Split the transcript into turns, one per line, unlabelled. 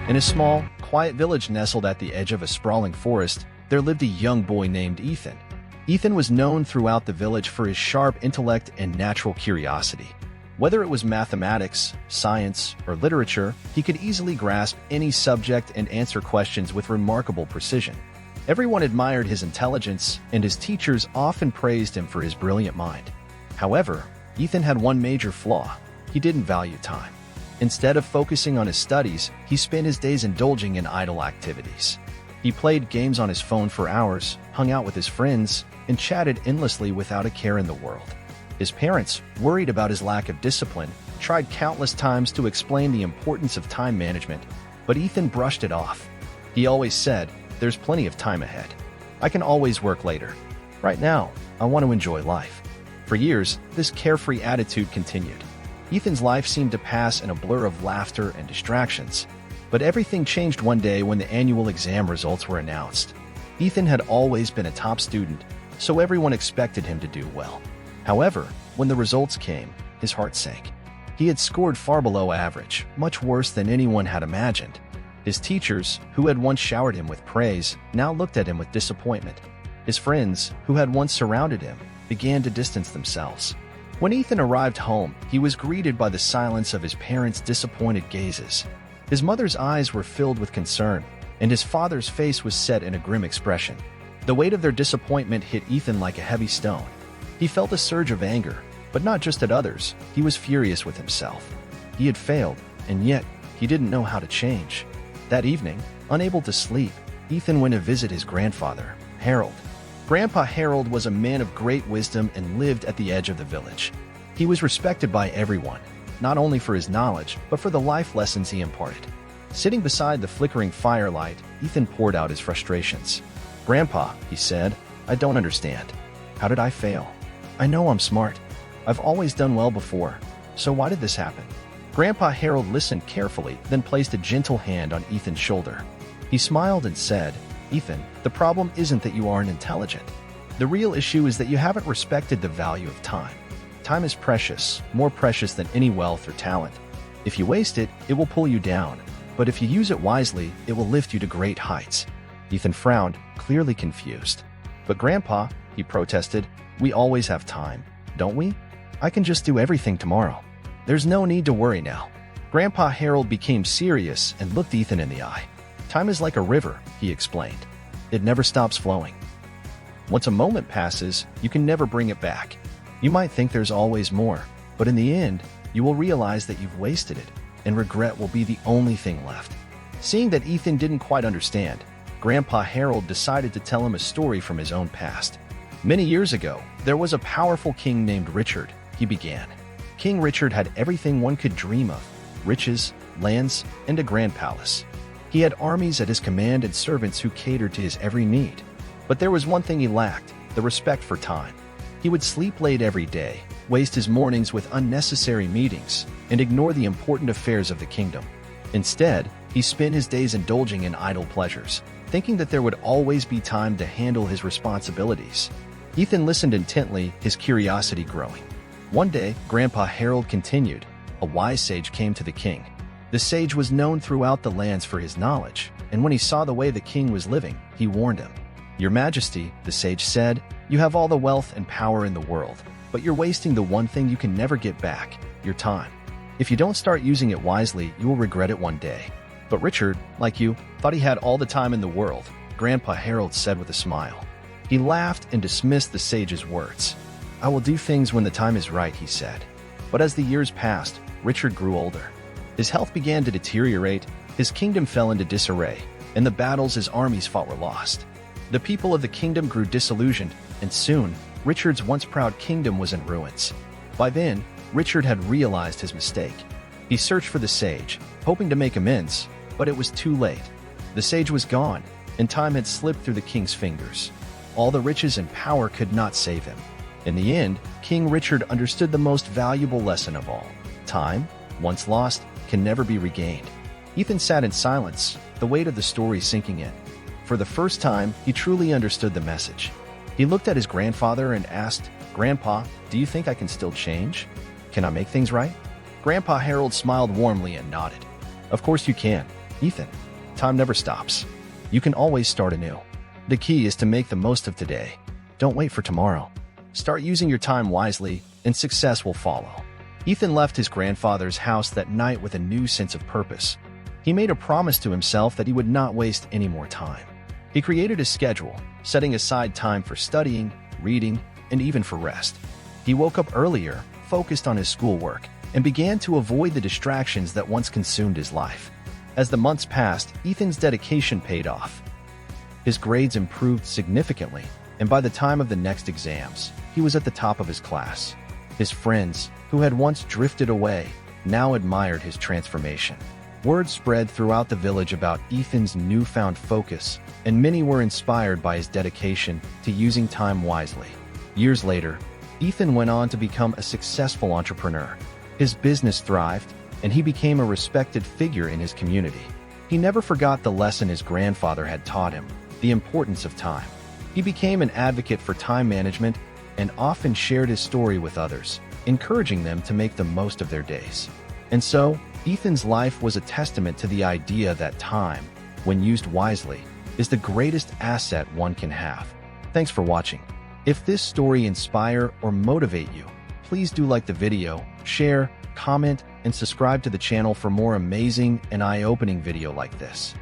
In a small, quiet village nestled at the edge of a sprawling forest, there lived a young boy named Ethan. Ethan was known throughout the village for his sharp intellect and natural curiosity. Whether it was mathematics, science, or literature, he could easily grasp any subject and answer questions with remarkable precision. Everyone admired his intelligence, and his teachers often praised him for his brilliant mind. However, Ethan had one major flaw: he didn't value time. Instead of focusing on his studies, he spent his days indulging in idle activities. He played games on his phone for hours, hung out with his friends, and chatted endlessly without a care in the world. His parents, worried about his lack of discipline, tried countless times to explain the importance of time management, but Ethan brushed it off. He always said, "There's plenty of time ahead. I can always work later. Right now, I want to enjoy life." For years, this carefree attitude continued. Ethan's life seemed to pass in a blur of laughter and distractions. But everything changed one day when the annual exam results were announced. Ethan had always been a top student, so everyone expected him to do well. However, when the results came, his heart sank. He had scored far below average, much worse than anyone had imagined. His teachers, who had once showered him with praise, now looked at him with disappointment. His friends, who had once surrounded him, began to distance themselves. When Ethan arrived home, he was greeted by the silence of his parents' disappointed gazes. His mother's eyes were filled with concern, and his father's face was set in a grim expression. The weight of their disappointment hit Ethan like a heavy stone. He felt a surge of anger, but not just at others. He was furious with himself. He had failed, and yet he didn't know how to change. That evening, unable to sleep, Ethan went to visit his grandfather, Harold. Grandpa Harold was a man of great wisdom and lived at the edge of the village. He was respected by everyone, not only for his knowledge, but for the life lessons he imparted. Sitting beside the flickering firelight, Ethan poured out his frustrations. "Grandpa," he said, "I don't understand. How did I fail? I know I'm smart. I've always done well before. So why did this happen?" Grandpa Harold listened carefully, then placed a gentle hand on Ethan's shoulder. He smiled and said, "Ethan, the problem isn't that you aren't intelligent. The real issue is that you haven't respected the value of time. Time is precious, more precious than any wealth or talent. If you waste it, it will pull you down. But if you use it wisely, it will lift you to great heights." Ethan frowned, clearly confused. "But Grandpa," he protested, "we always have time, don't we? I can just do everything tomorrow. There's no need to worry now." Grandpa Harold became serious and looked Ethan in the eye. "Time is like a river," he explained. "It never stops flowing. Once a moment passes, you can never bring it back. You might think there's always more, but in the end, you will realize that you've wasted it, and regret will be the only thing left." Seeing that Ethan didn't quite understand, Grandpa Harold decided to tell him a story from his own past. "Many years ago, there was a powerful king named Richard," he began. King Richard had everything one could dream of: riches, lands, and a grand palace. He had armies at his command and servants who catered to his every need. But there was one thing he lacked: the respect for time. He would sleep late every day, waste his mornings with unnecessary meetings, and ignore the important affairs of the kingdom. Instead, he spent his days indulging in idle pleasures, thinking that there would always be time to handle his responsibilities. Ethan listened intently, his curiosity growing. One day, Grandpa Harold continued, "A wise sage came to the king. The sage was known throughout the lands for his knowledge, and when he saw the way the king was living, he warned him. 'Your Majesty,' the sage said, 'you have all the wealth and power in the world, but you're wasting the one thing you can never get back: your time. If you don't start using it wisely, you will regret it one day.' But Richard, like you, thought he had all the time in the world," Grandpa Harold said with a smile. He laughed and dismissed the sage's words. "I will do things when the time is right," he said. But as the years passed, Richard grew older. His health began to deteriorate, his kingdom fell into disarray, and the battles his armies fought were lost. The people of the kingdom grew disillusioned, and soon, Richard's once proud kingdom was in ruins. By then, Richard had realized his mistake. He searched for the sage, hoping to make amends, but it was too late. The sage was gone, and time had slipped through the king's fingers. All the riches and power could not save him. In the end, King Richard understood the most valuable lesson of all: time, once lost, can never be regained. Ethan sat in silence, the weight of the story sinking in. For the first time, he truly understood the message. He looked at his grandfather and asked, "Grandpa, do you think I can still change? Can I make things right?" Grandpa Harold smiled warmly and nodded. "Of course you can. Ethan, time never stops. You can always start anew. The key is to make the most of today. Don't wait for tomorrow. Start using your time wisely, and success will follow. Ethan left his grandfather's house that night with a new sense of purpose. He made a promise to himself that he would not waste any more time. He created a schedule, setting aside time for studying, reading, and even for rest. He woke up earlier, focused on his schoolwork, and began to avoid the distractions that once consumed his life. As the months passed, Ethan's dedication paid off. His grades improved significantly, and by the time of the next exams, he was at the top of his class. His friends, who had once drifted away, now admired his transformation. Word spread throughout the village about Ethan's newfound focus, and many were inspired by his dedication to using time wisely. Years later, Ethan went on to become a successful entrepreneur. His business thrived, and he became a respected figure in his community. He never forgot the lesson his grandfather had taught him, the importance of time. He became an advocate for time management and often shared his story with others, encouraging them to make the most of their days. And so, Ethan's life was a testament to the idea that time, when used wisely, is the greatest asset one can have. Thanks for watching. If this story inspire or motivate you, please do like the video, share, comment, and subscribe to the channel for more amazing and eye-opening video like this.